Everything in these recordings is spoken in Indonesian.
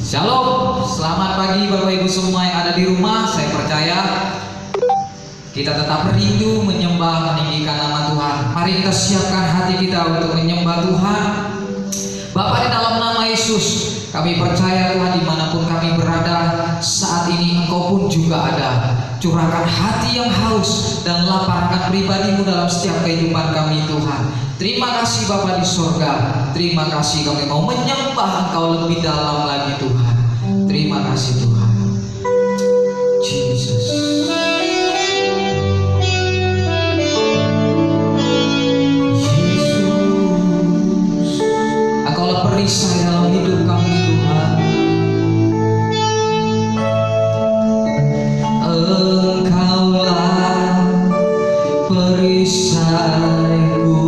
Shalom, selamat pagi Bapak Ibu semua yang ada di rumah. Saya percaya kita tetap rindu menyembah, meninggikan nama Tuhan. Mari kita siapkan hati kita untuk menyembah Tuhan. Bapak, di dalam nama Yesus, kami percaya Tuhan, dimanapun kami berada saat ini, Engkau pun juga ada. Curahkan hati yang haus dan lapar akan pribadi-Mu dalam setiap kehidupan kami Tuhan. Terima kasih Bapa di sorga. Terima kasih kami mau menyembah Engkau lebih dalam lagi Tuhan. Terima kasih Tuhan. Jesus. Perisai dalam hidup kami Tuhan. Engkaulah perisaiku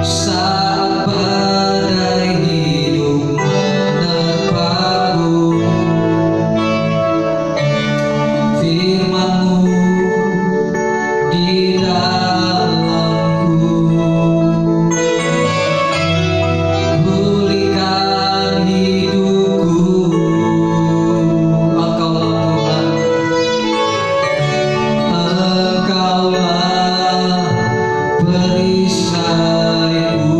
saat badai hidup menerpaku. Firman-Mu di dalamku, pulihkan hidupku. Engkaulah perisaiku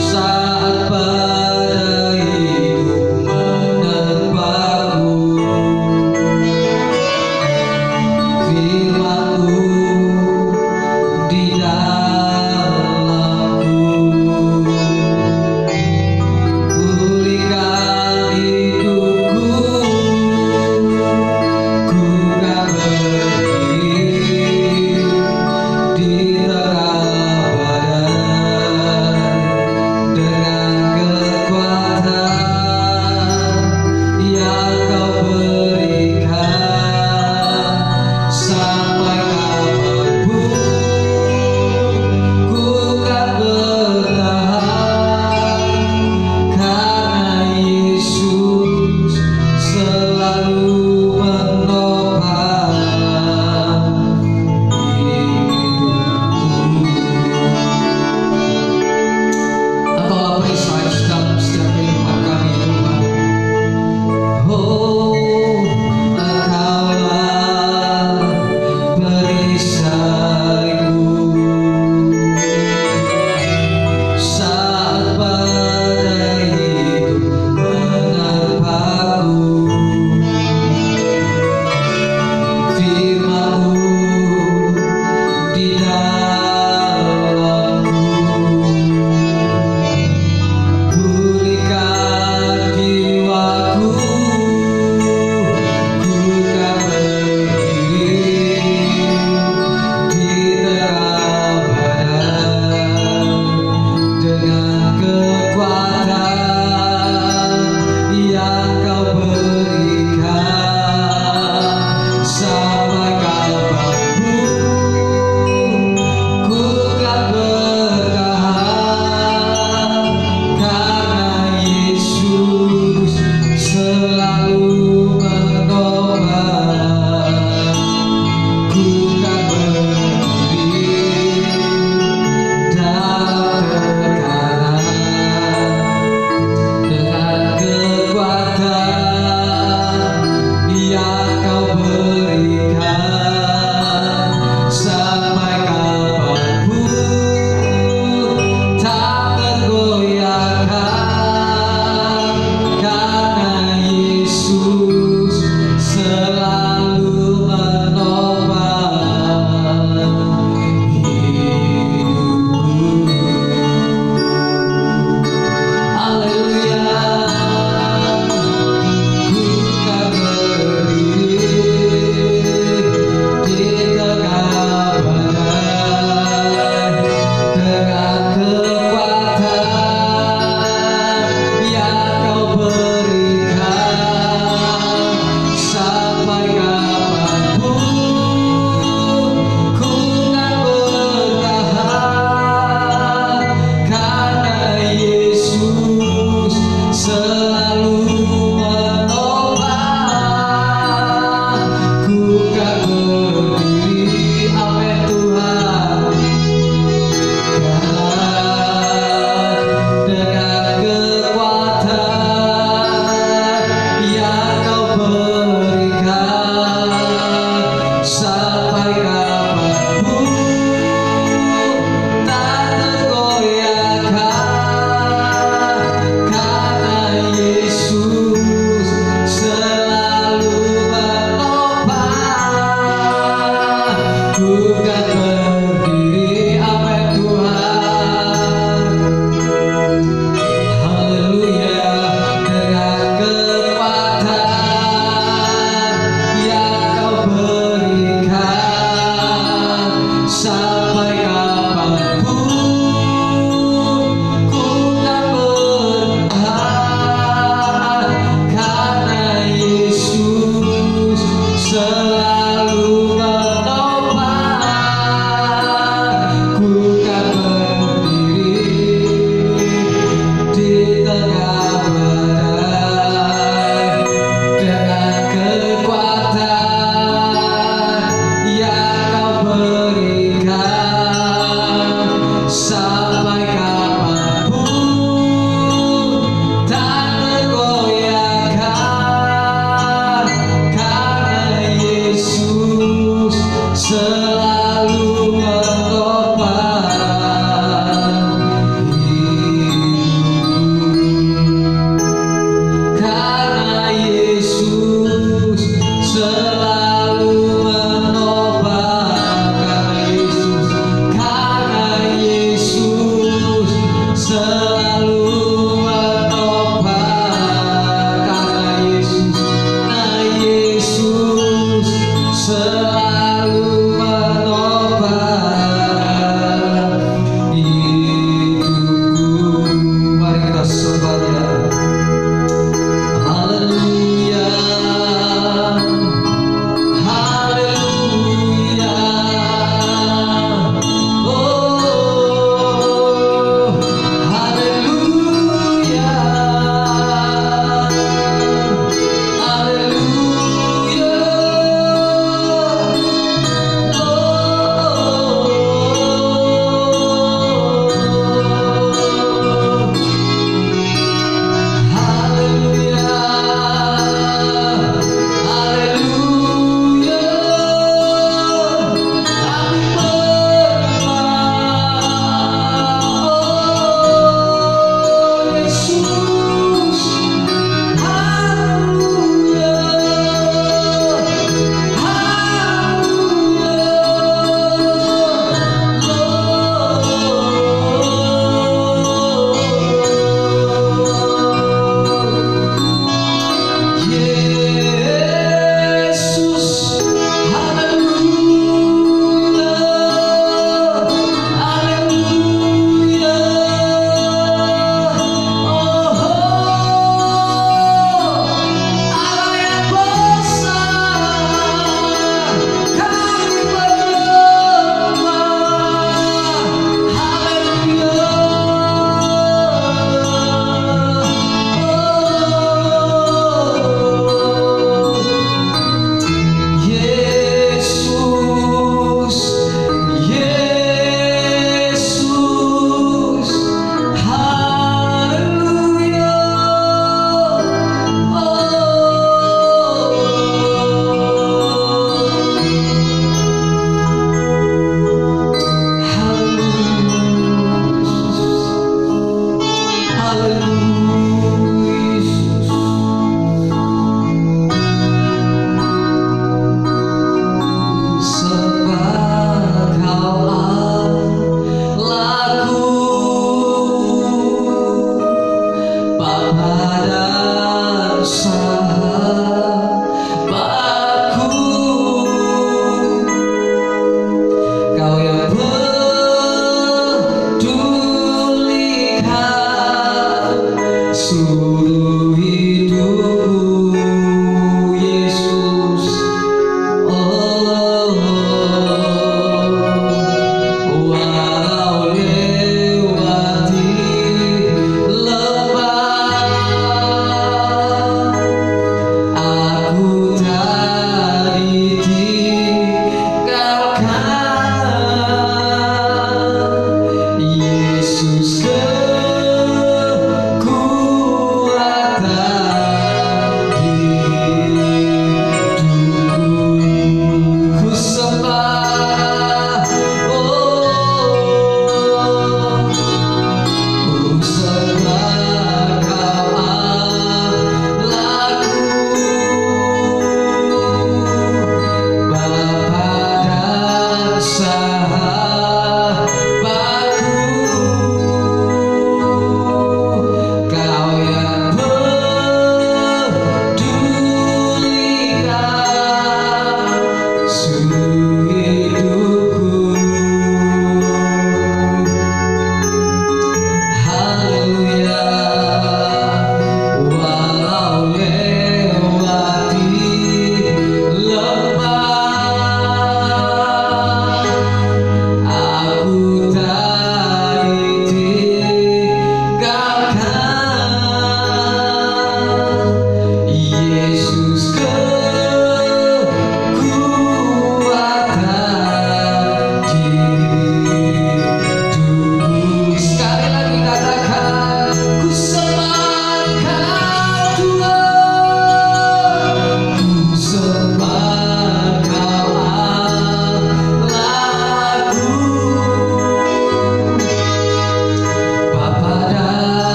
saat badai hidup menerpaku. Firman-Mu di dalamku, pulihkan hidupku. Ku kan berdiri di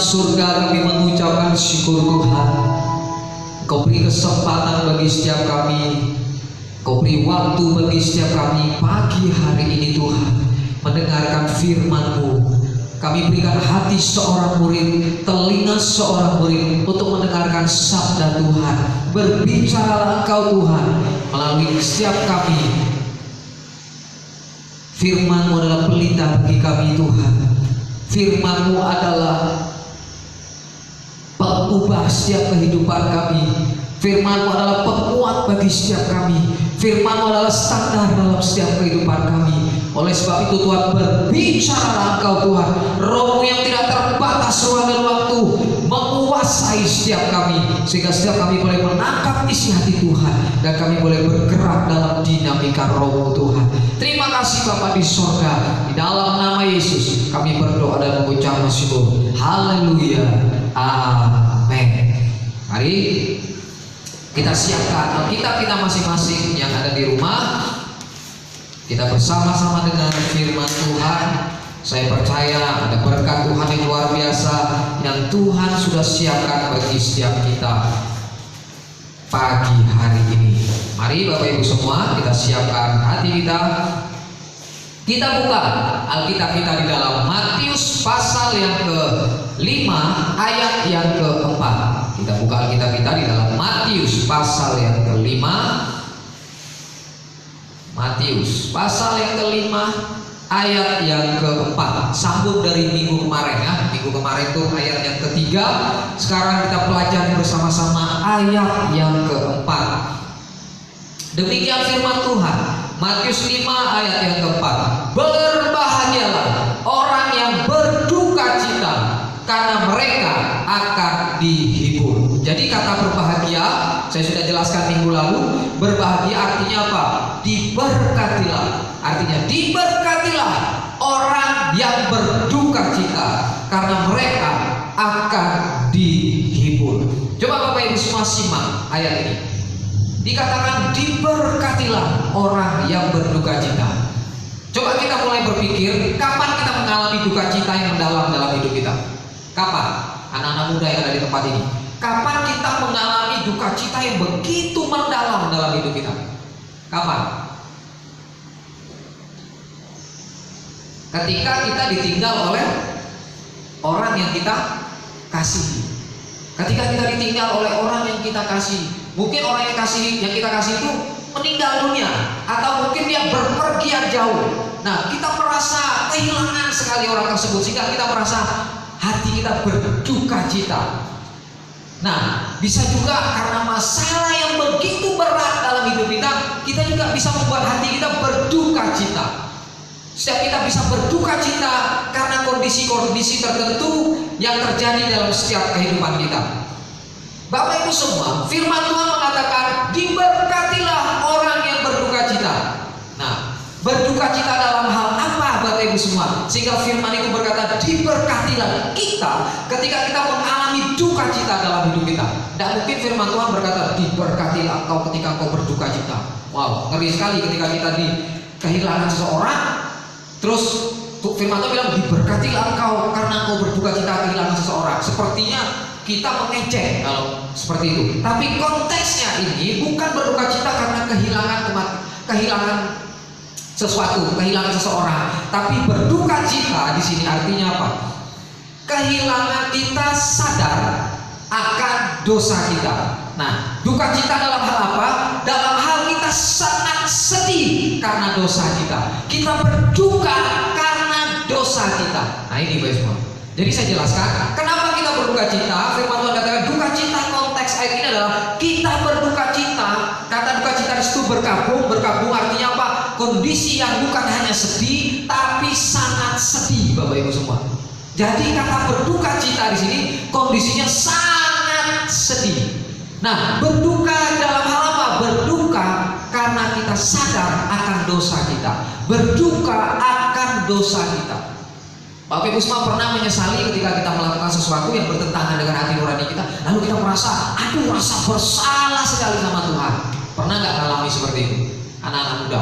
surga, kami mengucapkan syukur Tuhan. Kau beri kesempatan bagi setiap kami, Kau beri waktu bagi setiap kami pagi hari ini Tuhan, mendengarkan firman-Mu. Kami berikan hati seorang murid, telinga seorang murid untuk mendengarkan sabda Tuhan. Berbicaralah Engkau Tuhan melalui setiap kami. Firman-Mu adalah pelita bagi kami Tuhan. Firman-Mu adalah pengubah setiap kehidupan kami. Firman-Mu adalah penguat bagi setiap kami. Firman-Mu adalah standar dalam setiap kehidupan kami. Oleh sebab itu Tuhan, berbicaralah Engkau Tuhan. Roh-Mu yang tidak terbatas ruang dan waktu menguasai setiap kami, sehingga setiap kami boleh menangkap isi hati Tuhan, dan kami boleh bergerak dalam dinamika Roh-Mu Tuhan. Terima kasih Bapa di sorga. Di dalam nama Yesus kami berdoa dan mengucap syukur. Haleluya. Amin. Mari kita siapkan Alkitab kita masing-masing yang ada di rumah. Kita bersama-sama dengan firman Tuhan. Saya percaya ada berkat Tuhan yang luar biasa yang Tuhan sudah siapkan bagi setiap kita pagi hari ini. Mari Bapak Ibu semua, kita siapkan hati kita. Kita buka Alkitab kita di dalam Matius pasal yang ke-5 ayat yang ke-4. Kita buka Alkitab kita di dalam Matius pasal yang ke-5. Matius pasal yang ke-5 ayat yang ke-4. Sambung dari minggu kemarin ya. Minggu kemarin itu ayat yang ke-3. Sekarang kita pelajari bersama-sama ayat yang ke-4. Demikian firman Tuhan. Matius 5 ayat yang ke-4. Berbahagialah orang yang berduka cita, karena mereka akan dihibur. Jadi kata berbahagia, saya sudah jelaskan minggu lalu. Berbahagia artinya apa? Diberkatilah. Artinya diberkatilah orang yang berduka cita, karena mereka akan dihibur. Coba Bapak Ibu semua simak ayat ini. Dikatakan diberkatilah orang yang berduka cita. Coba kita mulai berpikir, kapan kita mengalami duka cita yang mendalam dalam hidup kita? Kapan? Anak-anak muda yang ada di tempat ini, kapan kita mengalami duka cita yang begitu mendalam dalam hidup kita? Kapan? Ketika kita ditinggal oleh orang yang kita kasih. Ketika kita ditinggal oleh orang yang kita kasih. Mungkin orang yang kita kasih itu meninggal dunia, atau mungkin dia berpergian jauh. Nah, kita merasa kehilangan sekali orang tersebut, sehingga kita merasa hati kita berduka cita. Nah, bisa juga karena masalah yang begitu berat dalam hidup kita, kita juga bisa membuat hati kita berduka cita. Setiap kita bisa berduka cita karena kondisi-kondisi tertentu yang terjadi dalam setiap kehidupan kita. Bapak Ibu semua, firman Tuhan mengatakan diberkatilah orang yang berduka cita. Nah, berduka cita dalam hal apa Bapak Ibu semua? Sehingga firman itu berkata diberkatilah kita ketika kita mengalami duka cita dalam hidup kita. Dan mungkin firman Tuhan berkata diberkatilah engkau ketika engkau berduka cita. Wow, ngeri sekali ketika kita kehilangan seseorang. Terus firman Tuhan bilang diberkatilah engkau karena engkau berduka cita kehilangan seseorang. Sepertinya kita mengejek kalau seperti itu. Tapi konteksnya ini bukan berduka cita karena kehilangan sesuatu, kehilangan seseorang. Tapi berduka cita di sini artinya apa? Kehilangan kita sadar akan dosa kita. Nah, duka cita dalam hal apa? Dalam hal kita sangat sedih karena dosa kita. Kita berduka karena dosa kita. Nah, ini Bapak semua. Jadi saya jelaskan kenapa kita berduka cita. Firman Tuhan katakan duka cita, konteks ayat ini adalah kita berduka cita. Kata duka cita di situ berkabung. Berkabung artinya apa? Kondisi yang bukan hanya sedih, tapi sangat sedih, Bapak Ibu semua. Jadi kata berduka cita di sini kondisinya sangat sedih. Nah, berduka dalam hal apa? Berduka karena kita sadar akan dosa kita. Berduka akan dosa kita. Bapak Ibu semua pernah menyesali ketika kita melakukan sesuatu yang bertentangan dengan hati nurani kita, lalu kita merasa, aduh rasa bersalah sekali sama Tuhan. Pernah nggak mengalami seperti itu, anak-anak muda?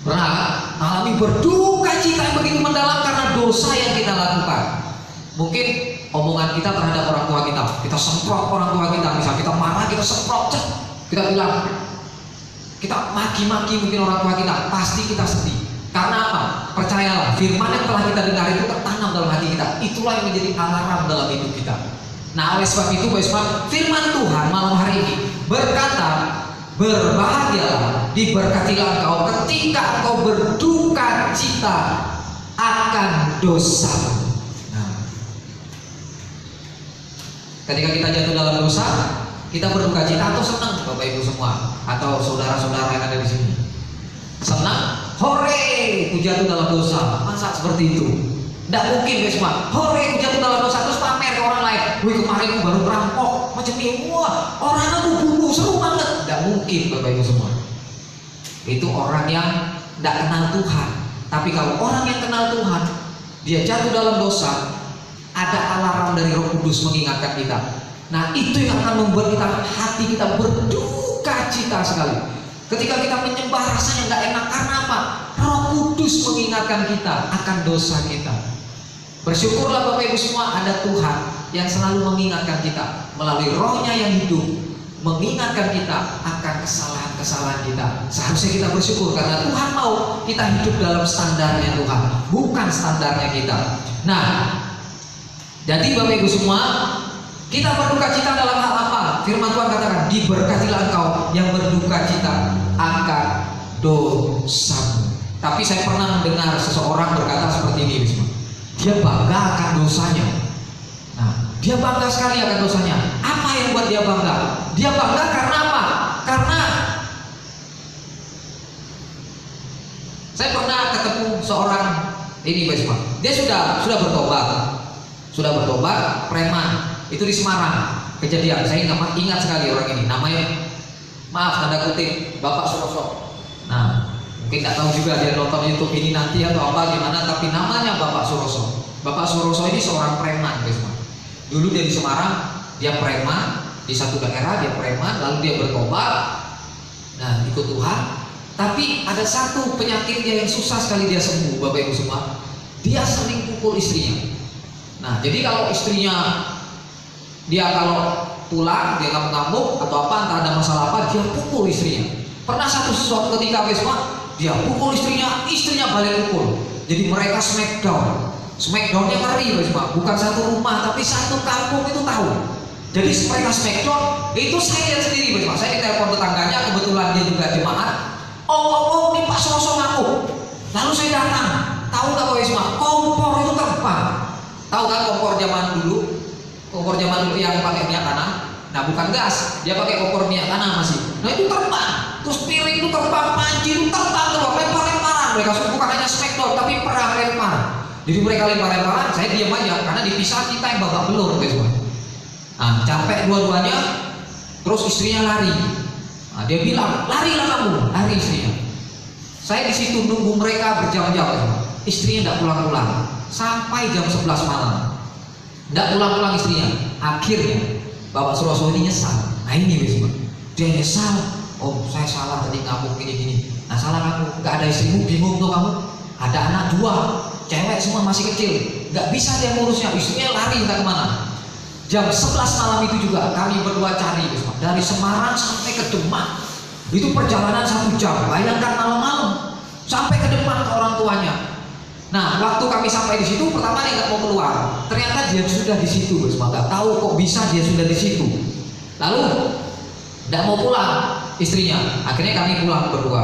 Pernah mengalami berduka cita yang begitu mendalam karena dosa yang kita lakukan. Mungkin omongan kita terhadap orang tua kita. Kita semprot orang tua kita, misal kita marah, kita semprot, kita bilang, kita maki-maki mungkin orang tua kita, pasti kita sedih. Karena apa? Percayalah, firman yang telah kita dengar itu tertanam dalam hati kita. Itulah yang menjadi alarm dalam hidup kita. Nah, oleh sebab itu, firman Tuhan malam hari ini berkata, berbahagialah, diberkatilah engkau ketika engkau berduka cita akan dosa. Nah, ketika kita jatuh dalam dosa, kita berduka cita atau senang, Bapak Ibu semua, atau saudara-saudara yang ada di sini? Senang, hore, aku jatuh dalam dosa. Masa seperti itu? Tidak mungkin, guys, semua. Hore, aku jatuh dalam dosa, terus pamer ke orang lain. Wih, kemarin aku baru perampok, macam ini, wah, orang aku bunuh, seru banget. Tidak mungkin, Bapak Ibu semua. Itu orang yang tidak kenal Tuhan. Tapi kalau orang yang kenal Tuhan, dia jatuh dalam dosa, ada alarm dari Roh Kudus mengingatkan kita. Nah, itu yang akan membuat hati kita berduka cita sekali. Ketika kita menyembah rasanya nggak enak, karena apa? Roh Kudus mengingatkan kita akan dosa kita. Bersyukurlah Bapak Ibu semua, ada Tuhan yang selalu mengingatkan kita melalui Roh-Nya yang hidup, mengingatkan kita akan kesalahan-kesalahan kita. Seharusnya kita bersyukur karena Tuhan mau kita hidup dalam standarnya Tuhan, bukan standarnya kita. Nah, jadi Bapak Ibu semua, kita berduka cita dalam hal apa? Firman Tuhan katakan, diberkatilah engkau yang berduka cita akan dosamu. Tapi saya pernah mendengar seseorang berkata seperti ini, dia bangga akan dosanya. Nah, dia bangga sekali akan dosanya. Apa yang buat dia bangga? Dia bangga karena apa? Karena saya pernah ketemu seorang ini, dia sudah bertobat, preman. Itu di Semarang kejadian. Saya ingat sekali orang ini. Namanya, maaf tanda kutip, Bapak Suroso. Nah, mungkin nggak tahu juga dia nonton YouTube ini nanti atau apa gimana, tapi namanya Bapak Suroso. Bapak Suroso ini seorang preman, guys. Dulu dia di Semarang, dia preman di satu daerah, dia preman, lalu dia bertobat, nah ikut Tuhan. Tapi ada satu penyakit dia yang susah sekali dia sembuh, Bapak Ibu semua. Dia sering pukul istrinya. Nah, jadi kalau istrinya, dia kalau pulang, dia ngamuk-ngamuk atau apa, entah ada masalah apa, dia pukul istrinya. Pernah suatu ketika, dia pukul istrinya balik pukul. Jadi mereka smackdown. Smackdownnya ngeri, bukan satu rumah, tapi satu kampung itu tahu. Jadi mereka smackdown, itu saya lihat sendiri, saya ditelepon tetangganya, kebetulan dia juga jemaat. Oh, ini Pak Suroso ngamuk. Lalu saya datang, tahu nggak Pak, kompor itu terbang. Tahu kan kompor zaman dulu? Kompor zaman dulu yang pakai minyak tanah. Nah, bukan gas, dia pakai kompor minyak tanah masih. Nah, itu terbang. Terus piring itu terbang, panci itu terbang, lempar-lemparan. Mereka bukan hanya smackdown, tapi perang lempar. Jadi mereka lempar-lemparan, saya diam aja karena dipisah kita yang babak belur, guys. Nah, capek dua-duanya. Terus istrinya lari. Nah, dia bilang, larilah kamu, lari istrinya. Saya di situ nunggu mereka berjam-jam. Istrinya tidak pulang-pulang sampai jam 11 malam. Tidak pulang-pulang istrinya. Akhirnya Bapak Suroso ini nyesal. Nah ini dia nyesal. Oh, saya salah tadi ngamuk gini-gini. Nah, salah kamu. Gak ada istrimu, bingung tuh kamu. Ada anak 2, cewek semua masih kecil. Gak bisa dia ngurusnya. Istrinya lari entah kemana. Jam 11 malam itu juga kami berdua cari, dari Semarang sampai ke Demak. Itu perjalanan 1 jam. Bayangkan malam-malam sampai ke Demak ke orang tuanya. Nah, waktu kami sampai di situ, pertama dia nggak mau keluar. Ternyata dia sudah di situ, nggak tahu kok bisa dia sudah di situ. Lalu nggak mau pulang istrinya. Akhirnya kami pulang berdua.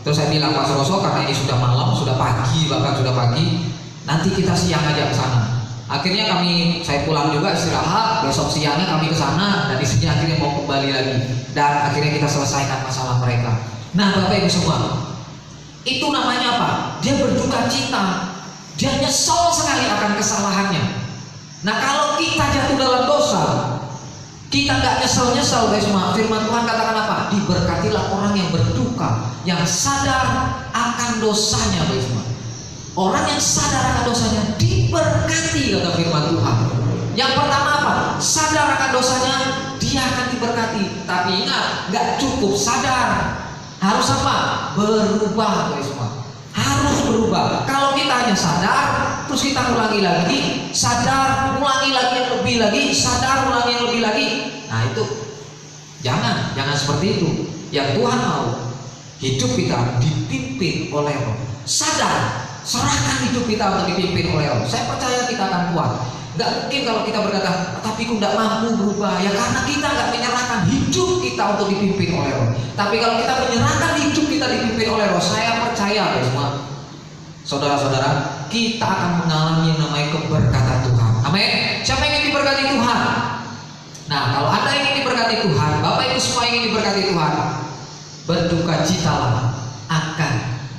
Terus saya bilang, Pak Suroso, karena ini sudah malam, sudah pagi, bahkan sudah pagi, nanti kita siang aja ke sana. Akhirnya saya pulang juga istirahat. Besok siangnya kami ke sana dan istrinya akhirnya mau kembali lagi. Dan akhirnya kita selesaikan masalah mereka. Nah, Bapak Ibu semua, itu namanya apa? Dia berduka cita. Dia nyesal sekali akan kesalahannya. Nah, kalau kita jatuh dalam dosa, kita nggak nyesel-nyesel, guys. Firman Tuhan katakan apa? Diberkatilah orang yang berduka, yang sadar akan dosanya, guys. Orang yang sadar akan dosanya diberkati, kata firman Tuhan. Yang pertama apa? Sadar akan dosanya, dia akan diberkati. Tapi ingat, nggak cukup sadar. Harus apa? Berubah, guys. Harus berubah. Kalau kita hanya sadar terus kita ulangi lagi, sadar, ulangi lagi yang lebih lagi, sadar, ulangi yang lebih lagi. Nah itu jangan seperti itu. Yang Tuhan mau hidup kita dipimpin oleh Roh. Sadar, serahkan hidup kita untuk dipimpin oleh Roh. Saya percaya kita akan kuat. Gak mungkin kalau kita berkata, tapi aku tidak mampu berubah. Ya karena kita gak menyerahkan hidup kita untuk dipimpin oleh Roh. Tapi kalau kita menyerahkan hidup kita dipimpin oleh Roh, saya percaya semua saudara-saudara, kita akan mengalami yang namanya keberkatan Tuhan. Amin. Siapa yang ingin diberkati Tuhan? Nah, kalau Anda ingin diberkati Tuhan, Bapak Ibu semua ingin diberkati Tuhan, berdukacitalah akan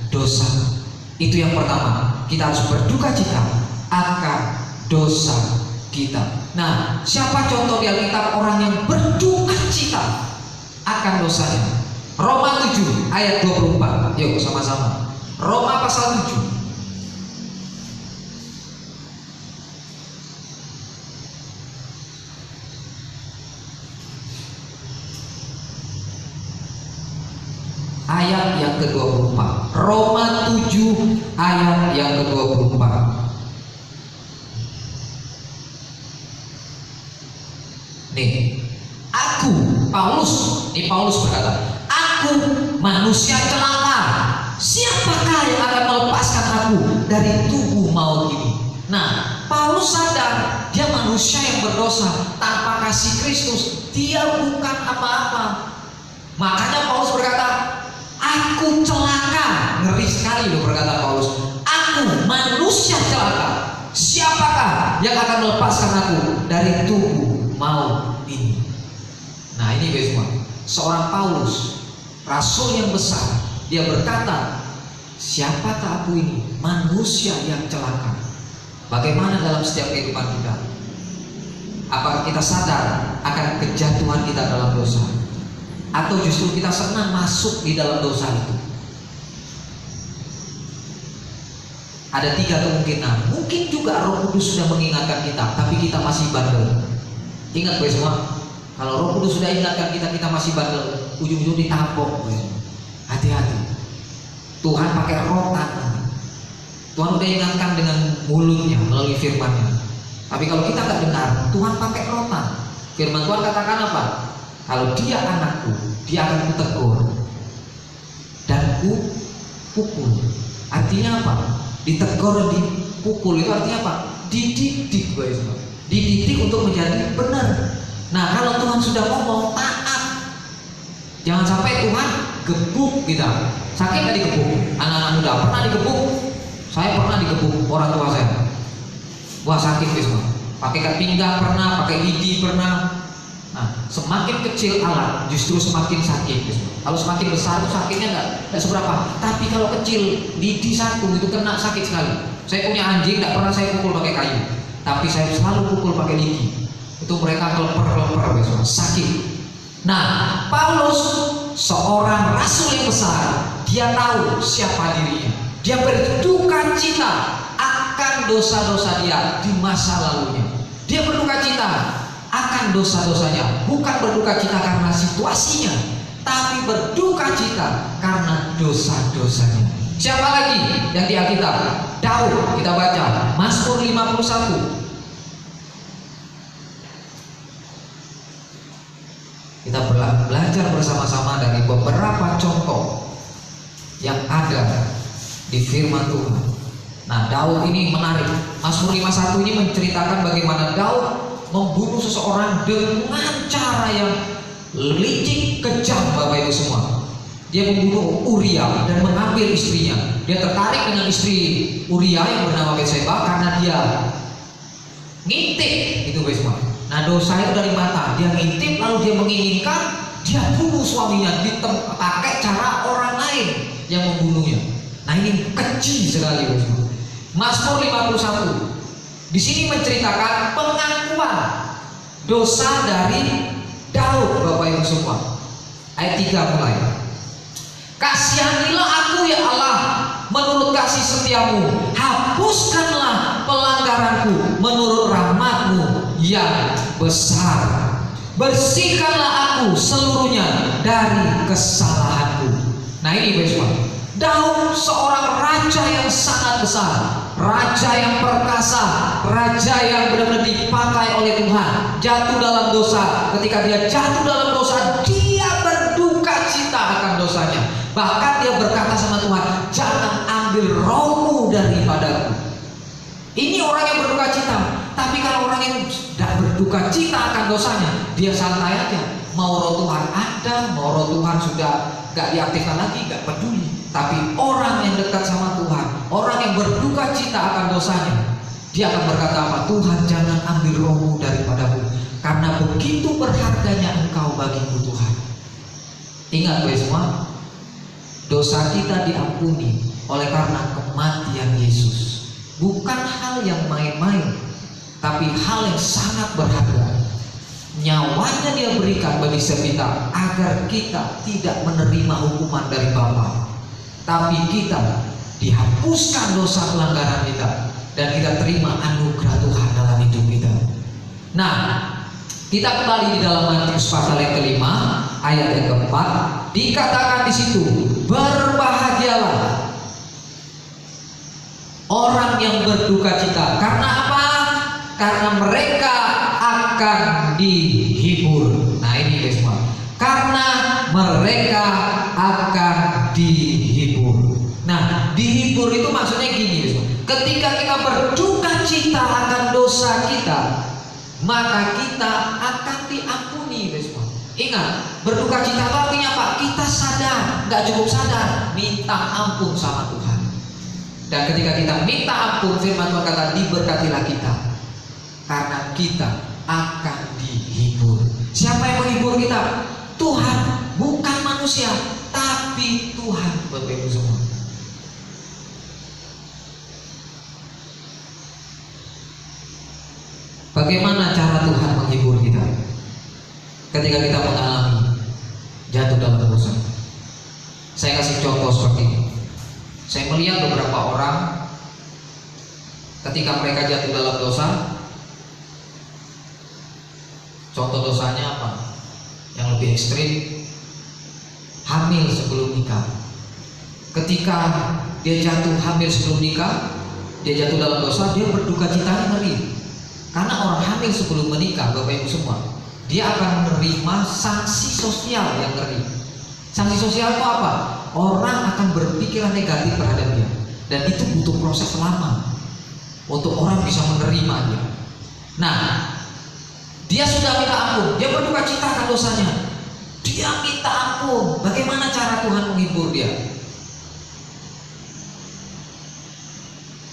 dosa. Itu yang pertama. Kita harus berdukacita akan dosa kita. Nah, siapa contoh di Alkitab orang yang berdukacita akan dosanya? Roma 7 ayat 24. Yuk sama-sama. Roma pasal 7. Ayat yang ke-24. Roma 7 ayat yang ke-24. Nih, aku Paulus berkata, aku manusia celaka. Siapakah yang akan melepaskan aku dari tubuh maut ini? Nah, Paulus sadar dia manusia yang berdosa, tanpa kasih Kristus dia bukan apa-apa. Makanya Paulus berkata, aku celaka. Ngeri sekali loh perkataan Paulus. Aku manusia celaka. Siapakah yang akan melepaskan aku dari tubuh maut ini? Nah ini guys semua, seorang Paulus, rasul yang besar, dia berkata, siapakah aku ini? Manusia yang celaka. Bagaimana dalam setiap kehidupan kita? Apakah kita sadar akan kejatuhan kita dalam dosa? Atau justru kita senang masuk di dalam dosa itu? Ada 3 kemungkinan. Mungkin juga Roh Kudus sudah mengingatkan kita, tapi kita masih bandel. Ingat guys semua, kalau Roh Kudus sudah ingatkan kita, kita masih bandel, ujung-ujung ditampok. Hati-hati. Tuhan pakai rotan. Tuhan udah ingatkan dengan mulutnya melalui firman-Nya. Tapi kalau kita nggak dengar, Tuhan pakai rotan. Firman Tuhan katakan apa? Kalau dia anakku, dia akan kutegur dan pukul. Artinya apa? Ditegur dan dipukul itu artinya apa? Dididik, guys. Dididik untuk menjadi benar. Nah, kalau Tuhan sudah ngomong, taat. Jangan sampai Tuhan gebuk kita. Sakit nggak digebuk? Anak-anak muda pernah digebuk? Saya pernah digebuk orang tua saya. Wah sakit guys. Pakai ikat pinggang pernah, pakai lidi pernah. Nah, semakin kecil alat justru semakin sakit. Kalau semakin besar itu sakitnya nggak seberapa. Tapi kalau kecil, lidi satu itu kena sakit sekali. Saya punya anjing, nggak pernah saya pukul pakai kayu, tapi saya selalu pukul pakai lidi. Itu mereka keleper sakit. Nah, Paulus seorang rasul yang besar, dia tahu siapa dirinya. Dia berduka cita akan dosa-dosa dia di masa lalunya. Dia berduka cita akan dosa-dosanya, bukan berduka cita karena situasinya, tapi berduka cita karena dosa-dosanya. Siapa lagi yang di Alkitab? Daud. Kita baca Mazmur 51. Kita belajar bersama-sama dari beberapa contoh yang ada di firman Tuhan. Nah, Daud ini menarik. Mazmur 51 ini menceritakan bagaimana Daud membunuh seseorang dengan cara yang licik, kejam, Bapak Ibu semua. Dia membunuh Uria dan mengambil istrinya. Dia tertarik dengan istri Uria yang bernama Betseba karena dia ngintip, itu guys semua. Nah, dosa itu dari mata. Dia ngintip lalu dia menginginkan, dia bunuh suaminya pakai cara orang lain yang membunuhnya. Nah, ini keji sekali guys semua. Mazmur 51 di sini menceritakan pengakuan dosa dari Daud, Bapak Ibu semua. Ayat 3 mulai. Kasihanilah aku ya Allah menurut kasih setiamu, hapuskanlah pelanggaranku menurut rahmatmu yang besar. Bersihkanlah aku seluruhnya dari kesalahanku. Nah ini guys, Daud seorang raja yang sangat besar. raja yang perkasa, raja yang benar-benar dipakai oleh Tuhan, jatuh dalam dosa. Ketika dia jatuh dalam dosa, dia berduka cita akan dosanya. Bahkan dia berkata sama Tuhan, jangan ambil rohmu daripadaku. Ini orang yang berduka cita. Tapi kalau orang yang tidak berduka cita akan dosanya, dia santai aja. Mau roh Tuhan ada, mau roh Tuhan sudah gak diaktifkan lagi, gak peduli. Tapi orang yang dekat sama Tuhan, orang yang berduka cita akan dosanya, dia akan berkata apa? Tuhan, jangan ambil rohmu daripadaku, karena begitu berharganya engkau bagiku Tuhan. Ingat guys semua, dosa kita diampuni oleh karena kematian Yesus. Bukan hal yang main-main, tapi hal yang sangat berharga. Nyawanya dia berikan bagi setiap kita, agar kita tidak menerima hukuman dari Bapa, tapi kita dihapuskan dosa pelanggaran kita, dan kita terima anugerah Tuhan dalam hidup kita. Nah, kita kembali di dalam Matius pasal yang kelima, ayat yang keempat, dikatakan di situ, berbahagialah orang yang berduka cita. Karena apa? Karena mereka akan dihibur. Nah ini guys semua, karena mereka akan dihibur. Nah, dihibur itu maksudnya gini guys, ketika kita berduka cita akan dosa kita, maka kita akan diampuni guys semua. Ingat, berduka cita itu artinya apa? Kita sadar, nggak cukup sadar, minta ampun sama Tuhan. Dan ketika kita minta ampun, firman Tuhan kata, diberkatilah kita, karena kita akan dihibur. Siapa yang menghibur kita? Tuhan, bukan manusia, tapi Tuhan. Bapak Ibu semua, bagaimana cara Tuhan menghibur kita ketika kita mengalami jatuh dalam dosa? Saya kasih contoh seperti ini. Saya melihat beberapa orang ketika mereka jatuh dalam dosa. Contoh dosanya apa? Yang lebih ekstrim, hamil sebelum nikah. Ketika dia jatuh hamil sebelum nikah, dia jatuh dalam dosa, dia berduka citanya ngeri. Karena orang hamil sebelum menikah, Bapak Ibu semua, dia akan menerima sanksi sosial yang ngeri. Sanksi sosial itu apa? Orang akan berpikiran negatif terhadap dia, dan itu butuh proses lama untuk orang bisa menerimanya. Nah, dia sudah minta ampun, dia berduka cita akan dosanya, dia minta ampun. Bagaimana cara Tuhan menghibur dia?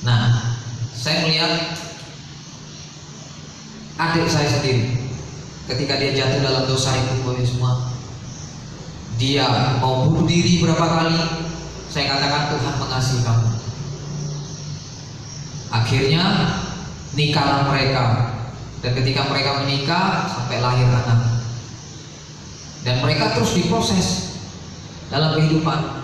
Nah, saya melihat adik saya sendiri, ketika dia jatuh dalam dosa itu, Bapak semua, dia mau bunuh diri berapa kali. Saya katakan, Tuhan mengasihi kamu. Akhirnya nikahlah mereka, dan ketika mereka menikah sampai lahir anak, dan mereka terus diproses dalam kehidupan,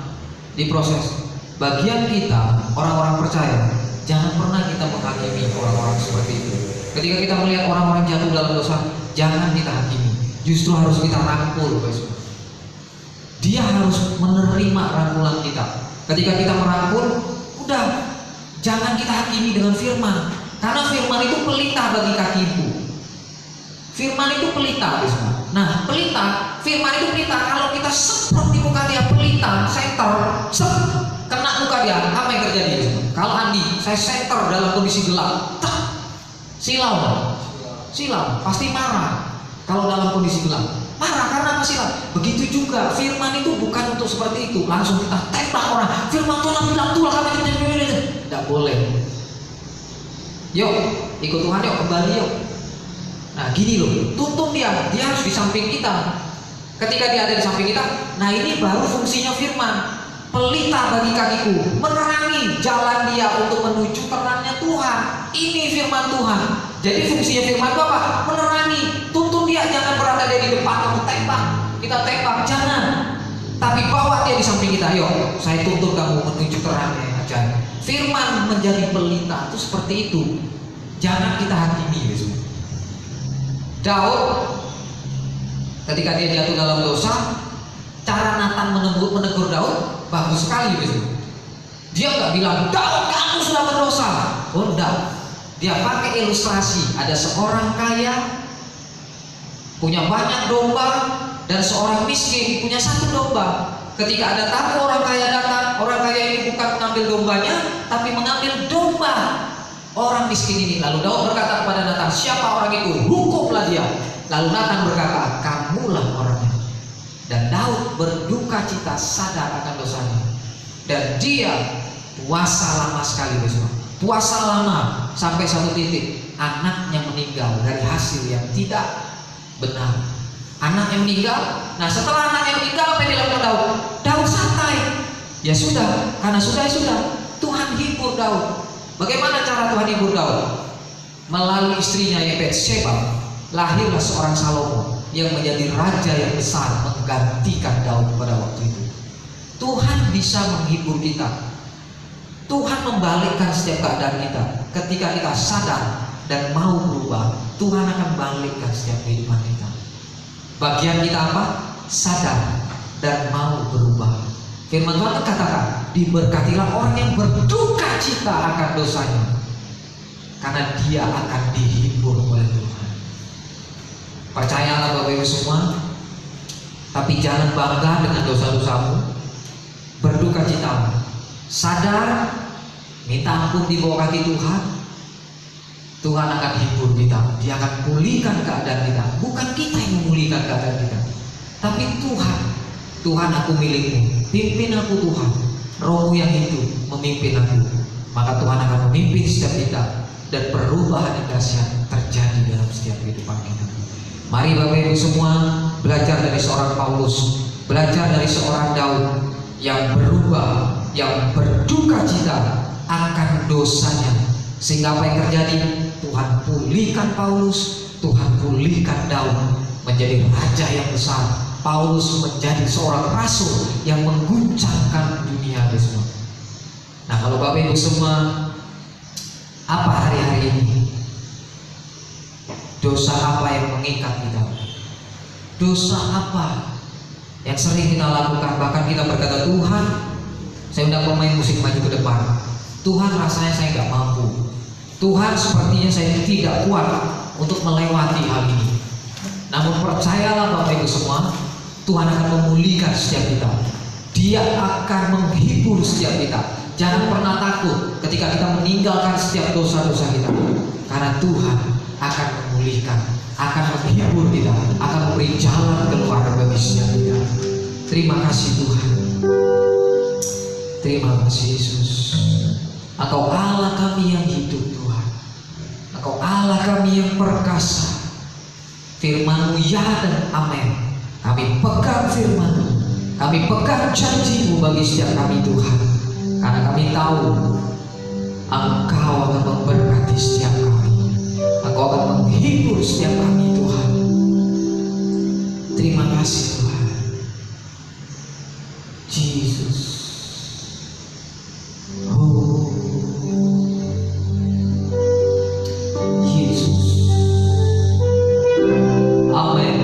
diproses. Bagian kita orang-orang percaya, jangan pernah kita menghakimi orang-orang seperti itu. Ketika kita melihat orang-orang jatuh dalam dosa, jangan kita hakimi, justru harus kita rangkul guys. Dia harus menerima rangkulan kita. Ketika kita merangkul, udah, jangan kita hakimi dengan firman, karena firman itu pelita bagi kakiku. Firman itu pelita. Nah, pelita, firman itu pelita. Kalau kita semprot di muka dia, pelita, senter, kena muka dia, apa yang terjadi? Kalau Andi, saya senter dalam kondisi gelap, silau, pasti marah. Kalau dalam kondisi gelap, marah karena apa? Silau. Begitu juga firman itu bukan untuk seperti itu, langsung kita tembak orang. Firman Tuhan bilang Tuhan kami tidak boleh. Yuk, ikut Tuhan yuk, kembali yuk. Nah gini loh, tuntun dia harus di samping kita. Ketika dia ada di samping kita, nah ini baru fungsinya firman. Pelita bagi kakiku, menerangi jalan dia untuk menuju terangnya Tuhan. Ini firman Tuhan. Jadi fungsinya firman itu apa? Menerangi, tuntun dia, jangan berada dia di depan kamu tembak, kita tembak, jangan. Tapi bawa dia di samping kita, yuk, saya tuntun kamu menuju terangnya aja. Firman menjadi pelita itu seperti itu. Jangan kita hakimi. Daud, ketika dia jatuh dalam dosa, cara Nathan menegur Daud bagus sekali. Dia nggak bilang, Daud kamu sudah berdosa. Oh enggak. Dia pakai ilustrasi. Ada seorang kaya punya banyak domba dan seorang miskin punya satu domba. Ketika ada tamu orang kaya datang, orang kaya ini bukan mengambil dombanya, tapi mengambil domba orang miskin ini. Lalu Daud berkata kepada Nathan, siapa orang itu? Hukumlah dia. Lalu Nathan berkata, kamulah orangnya. Dan Daud berduka cita sadar akan dosanya. Dan dia puasa lama sekali besok. Puasa lama sampai satu titik anaknya meninggal dari hasil yang tidak benar. Anaknya meninggal. Nah setelah anaknya meninggal, apa yang dilakukan Daud? Daud santai. Ya sudah, karena sudah ya sudah. Tuhan hibur Daud. Bagaimana cara Tuhan hibur Daud? Melalui istrinya Bathsheba, lahirlah seorang Salomo yang menjadi raja yang besar menggantikan Daud pada waktu itu. Tuhan bisa menghibur kita. Tuhan membalikkan setiap keadaan kita. Ketika kita sadar dan mau berubah, Tuhan akan balikkan setiap kehidupan kita. Bagian kita apa? Sadar dan mau berubah. Firman Tuhan katakan, diberkatilah orang yang berduka cita akan dosanya, karena dia akan dihibur oleh Tuhan. Percayalah Bapak Ibu semua. Tapi jangan bangga dengan dosa-dosamu. Berduka cita, sadar, minta ampun di bawah kaki Tuhan. Tuhan akan hibur kita. Dia akan pulihkan keadaan kita. Bukan kita yang memulihkan keadaan kita, tapi Tuhan. Tuhan, aku milikmu, pimpin aku Tuhan. Rohmu yang hidup memimpin aku. Maka Tuhan akan memimpin setiap kita, dan perubahan yang dahsyat terjadi dalam setiap kehidupan kita. Mari Bapak Ibu semua belajar dari seorang Paulus, belajar dari seorang Daud yang berubah, yang berduka cita akan dosanya. Sehingga apa yang terjadi? Tuhan pulihkan Paulus, Tuhan pulihkan Daud menjadi raja yang besar. Paulus menjadi seorang rasul yang mengguncangkan dunia semua. Nah, kalau Bapak Ibu semua, apa hari-hari ini? Dosa apa yang mengikat kita? Dosa apa yang sering kita lakukan? Bahkan kita berkata, Tuhan, saya undang pemain musik maju ke depan. Tuhan, rasanya saya nggak mampu. Tuhan, sepertinya saya tidak kuat untuk melewati hal ini. Namun percayalah Bapak Ibu semua, Tuhan akan memulihkan setiap kita. Dia akan menghibur setiap kita. Jangan pernah takut ketika kita meninggalkan setiap dosa-dosa kita, karena Tuhan akan memulihkan, akan menghibur kita, akan memberi jalan keluar bagi setiap kita. Terima kasih Tuhan. Terima kasih Yesus. Engkau Allah kami yang hidup Tuhan. Engkau Allah kami yang perkasa. Firman-Mu ya dan amin. Kami pegang firman-Mu, kami pegang janji-Mu bagi setiap kami Tuhan. Karena kami tahu Engkau akan memberkati setiap kami. Engkau akan menghibur setiap kami Tuhan. Terima kasih Tuhan. Yesus. Oh Yesus. Amin.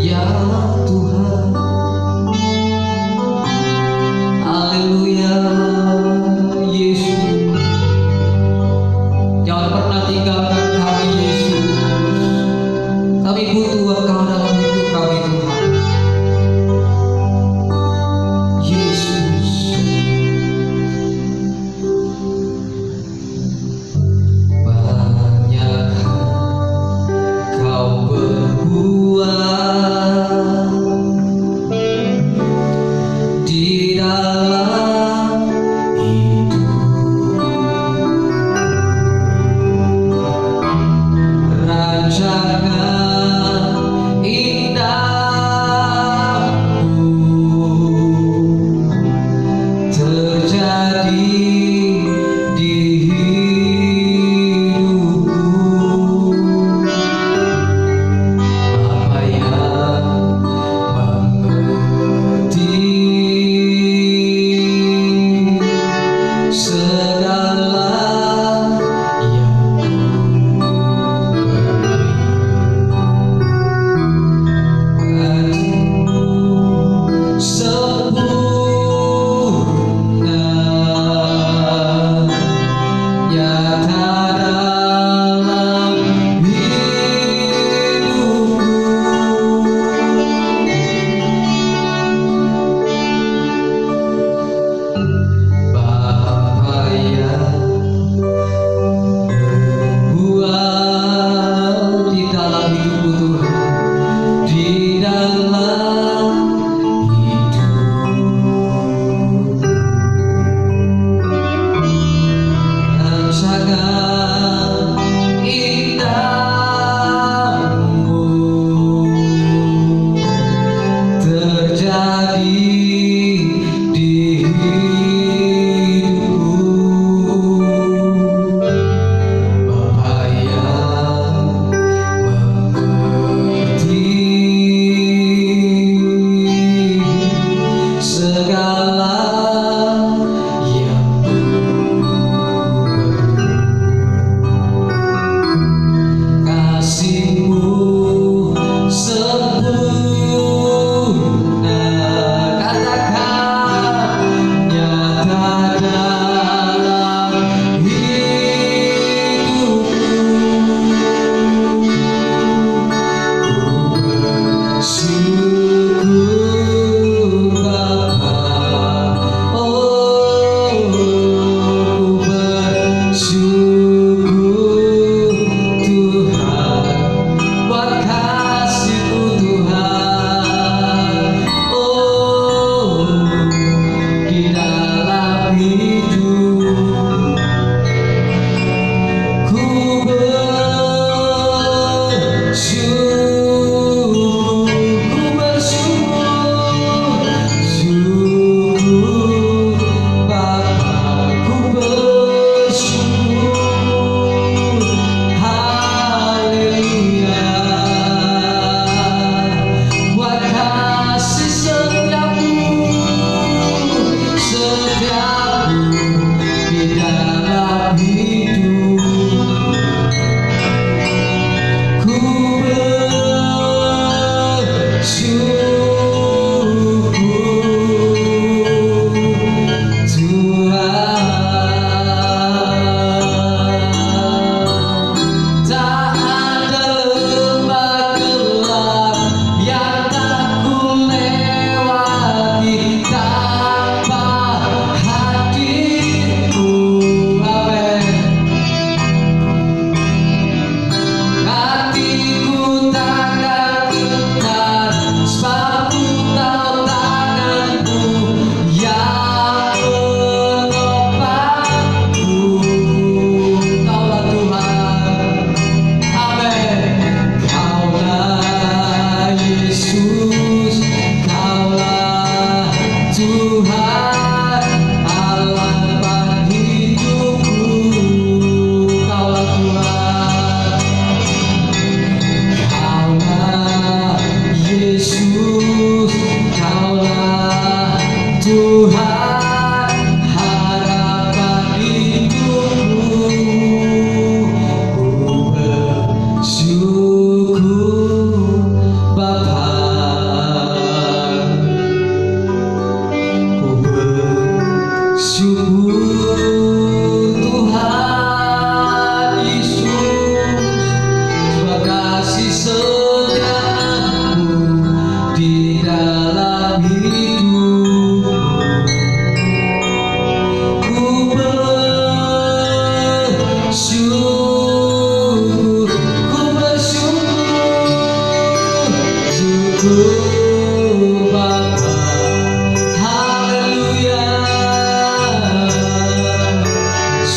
Ya Tuhan, haleluya. Yesus, jangan pernah tinggalkan kami Yesus. Kami butuh Engkau dalam hidup kami Tuhan. Yesus, banyak Kau berbuat di dalam hidup.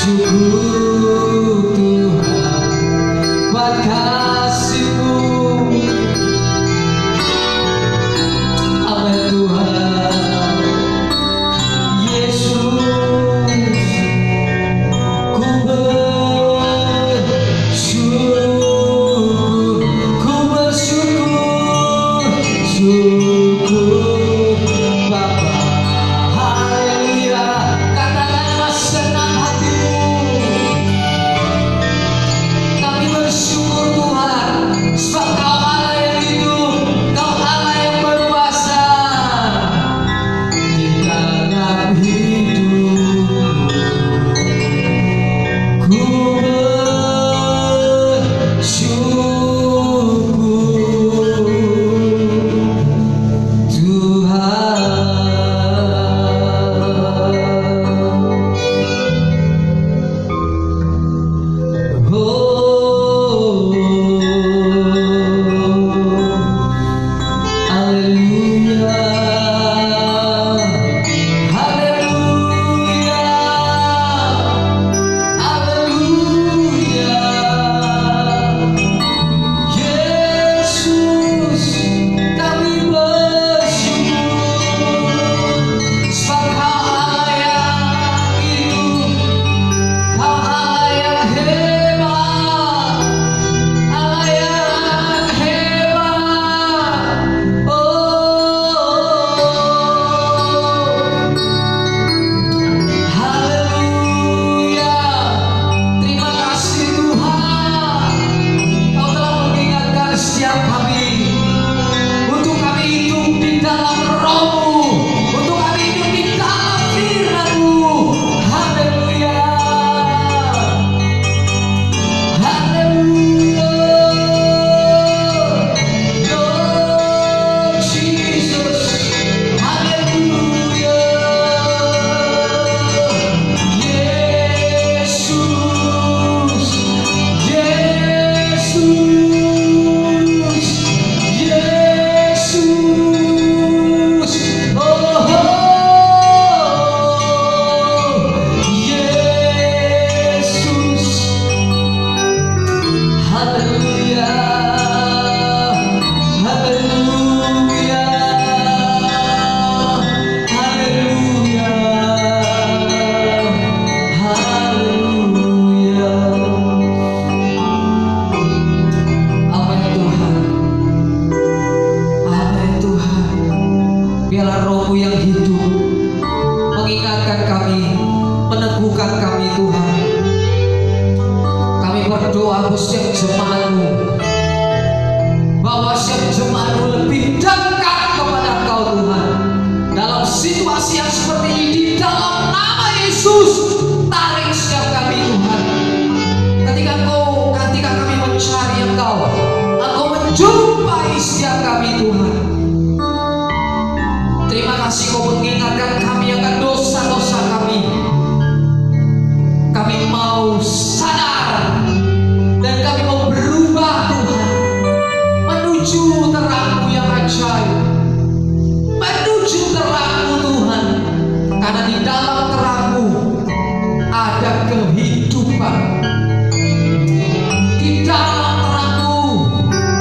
Syukur Tuhan buat kasih-Mu. Amin Tuhan. Yesus, ku bersyukur, ku bersyukur, syukur Bapa. Haleluya. Katakanlah senang hatimu. Kami bersyukur Tuhan, sebab Kau Allah yang hidup, Kau Allah yang berkuasa di dalam hidup. Ku bersyukur Tuhan. Oh, haleluya, haleluya, haleluya. Yesus, kami bersyukur, sebab Kau Allah yang hidup, Kau Allah yang hebat, Allah yang hebat. Oh, haleluya. Terima kasih Tuhan, Kau telah mengingatkan setiap kami untuk kami hidup di dalam Roh-Mu, untuk kami hidup di dalam firman-Mu. Haleluya, haleluya. Lord Jesus, haleluya. Yesus, Yesus, Yesus. Oh, Yesus. Haleluya, haleluya, haleluya, haleluya. Amin Tuhan, amin Tuhan. Biarlah Roh-Mu yang hidup mengingatkan kami, meneguhkan kami Tuhan. Kami berdoa untuk setiap jemaat-Mu, bahwa setiap jemaat-Mu lebih dekat kepada Engkau Tuhan. Dalam situasi yang seperti ini, di dalam nama Yesus, tarik setiap kami Tuhan. Ketika kami mencari Engkau, Engkau menjumpai setiap kami Tuhan. Terima kasih Kau mengingatkan kami akan dosa-dosa kami. Kami mau sadar dan kami mau berubah Tuhan, menuju terang-Mu yang ajaib, menuju terang-Mu Tuhan. Karena di dalam terang-Mu ada kehidupan, di dalam terang-Mu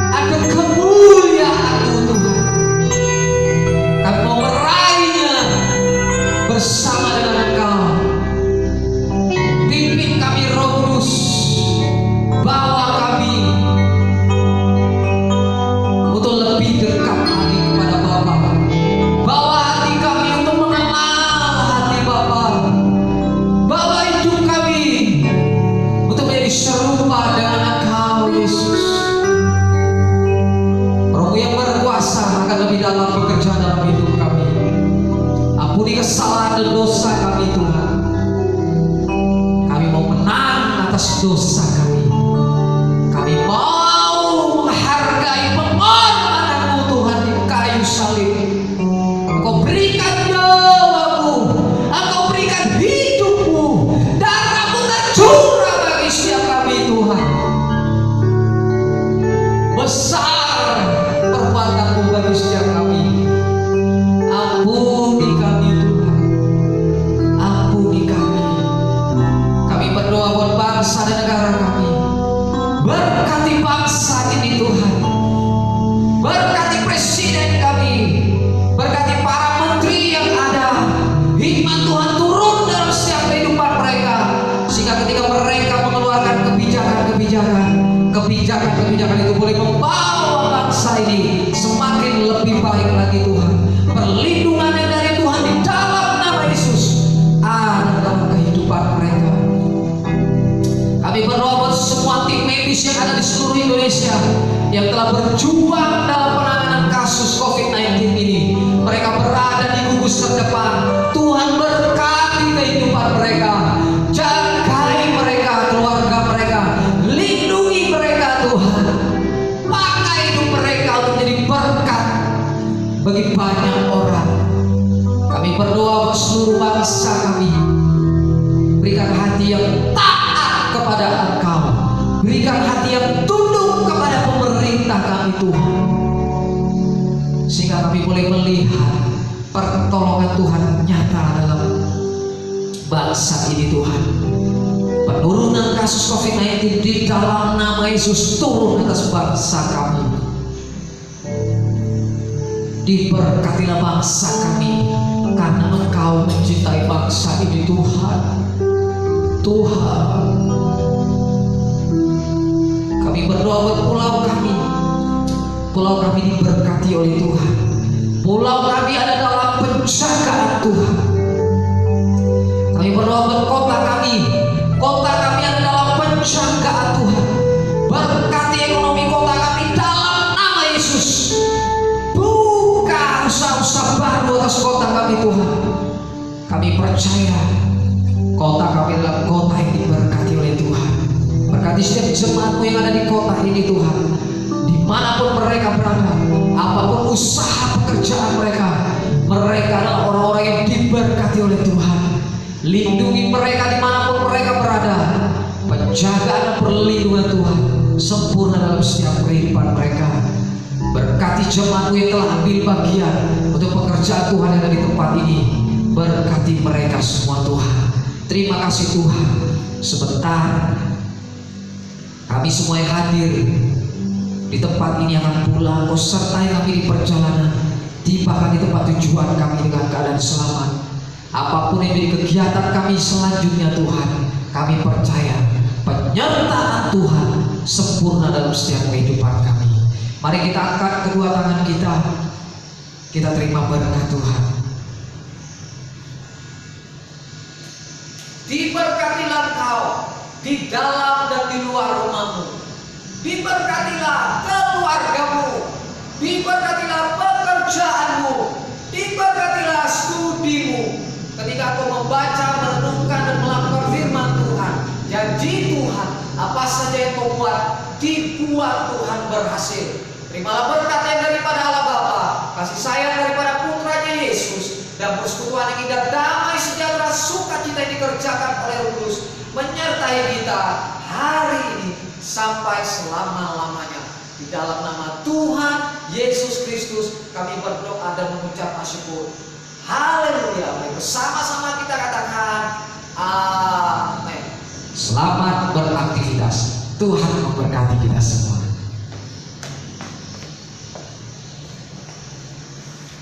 ada kemuliaan-Mu Tuhan. Kami mau meraihnya bersama dengan Engkau. Pimpin kami Roh Kudus, bawa kami untuk lebih dekat lagi kepada Bapa. Bawa hati kami untuk mengenal hati Bapa. Bawa hidup kami untuk menjadi serupa dengan Engkau Yesus. Roh yang berkuasa akan lebih dalam bekerja dalam hidup kami. Ampuni kesalahan dan dosa kami Tuhan. Kami mau menang atas dosa kami. Kami mau menghargai pengorbanan-Mu Tuhan di kayu salib. Engkau berikan nyawa-Mu, Engkau berikan hidup-Mu, darah-Mu tercurah bagi setiap kami Tuhan. Besar perbuatan-Mu bagi setiap kami. Ampuni kami Tuhan, ampuni kami. Kami bangsa dan negara kami. Berkati bangsa ini Tuhan. Berkati presiden kami. Berkati para menteri yang ada. Hikmat Tuhan turun dalam setiap kehidupan mereka, sehingga ketika mereka mengeluarkan kebijakan itu boleh membawa bangsa ini semakin lebih baik lagi Tuhan. Perlindungan yang dari Tuhan di dalam nama Yesus ada dalam kehidupan mereka. Kami berdoa buat semua tim medis yang ada di seluruh Indonesia yang telah berjuang dalam penanganan kasus COVID-19 ini. Mereka berada di gugus terdepan. Tuhan berkati kehidupan mereka, jagai mereka, keluarga mereka, lindungi mereka Tuhan. Pakai hidup mereka untuk menjadi berkat bagi banyak orang. Kami berdoa buat seluruh bangsa kami. Berikan hati yang taat kepada Engkau. Berikan hati yang tunduk kepada pemerintah kami Tuhan, sehingga kami boleh melihat pertolongan Tuhan nyata dalam bangsa ini Tuhan. Penurunan kasus COVID-19 di dalam nama Yesus turun atas bangsa kami. Diberkatilah bangsa kami karena Engkau mencintai bangsa ini Tuhan. Tuhan, kami berdoa buat pulau kami. Pulau kami diberkati oleh Tuhan. Pulau kami ada dalam penjagaan Tuhan. Kami berdoa buat kota kami. Kota kami ada dalam penjagaan Tuhan. Berkati ekonomi kota kami dalam nama Yesus. Buka usaha-usaha baru atas kota kami Tuhan. Kami percaya kota kami adalah kota yang diberkati oleh Tuhan. Berkati setiap jemaatmu yang ada di kota ini Tuhan. Dimanapun mereka berada, apapun usaha pekerjaan mereka, mereka adalah orang-orang yang diberkati oleh Tuhan. Lindungi mereka dimanapun mereka berada. Penjagaan dan perlindungan Tuhan sempurna dalam setiap kehidupan mereka. Berkati jemaatmu yang telah ambil bagian untuk pekerjaan Tuhan yang ada di tempat ini. Berkati mereka semua Tuhan. Terima kasih Tuhan. Sebentar kami semua yang hadir di tempat ini akan pulang. Kau sertai kami di perjalanan, tibakan di tempat tujuan kami dengan keadaan selamat. Apapun yang menjadi kegiatan kami selanjutnya Tuhan, kami percaya penyertaan Tuhan sempurna dalam setiap kehidupan kami. Mari kita angkat kedua tangan kita, kita terima berkat Tuhan. Diberkatilah Engkau di dalam dan di luar rumahmu. Diberkatilah keluargamu. Diberkatilah pekerjaanmu. Diberkatilah studimu. Ketika kau membaca, merenungkan dan melakukan firman Tuhan, janji Tuhan, apa saja yang kau buat, dibuat Tuhan berhasil. Terimalah berkat yang daripada Allah Bapa, kasih sayang daripada putranya Yesus, dan persekutuan yang indah, damai, sejahtera, sukacita yang dikerjakan oleh Roh Kudus menyertai kita hari ini sampai selama-lamanya. Di dalam nama Tuhan Yesus Kristus kami berdoa dan mengucap syukur. Haleluya. Mari bersama-sama kita katakan amin. Selamat beraktivitas. Tuhan memberkati kita semua.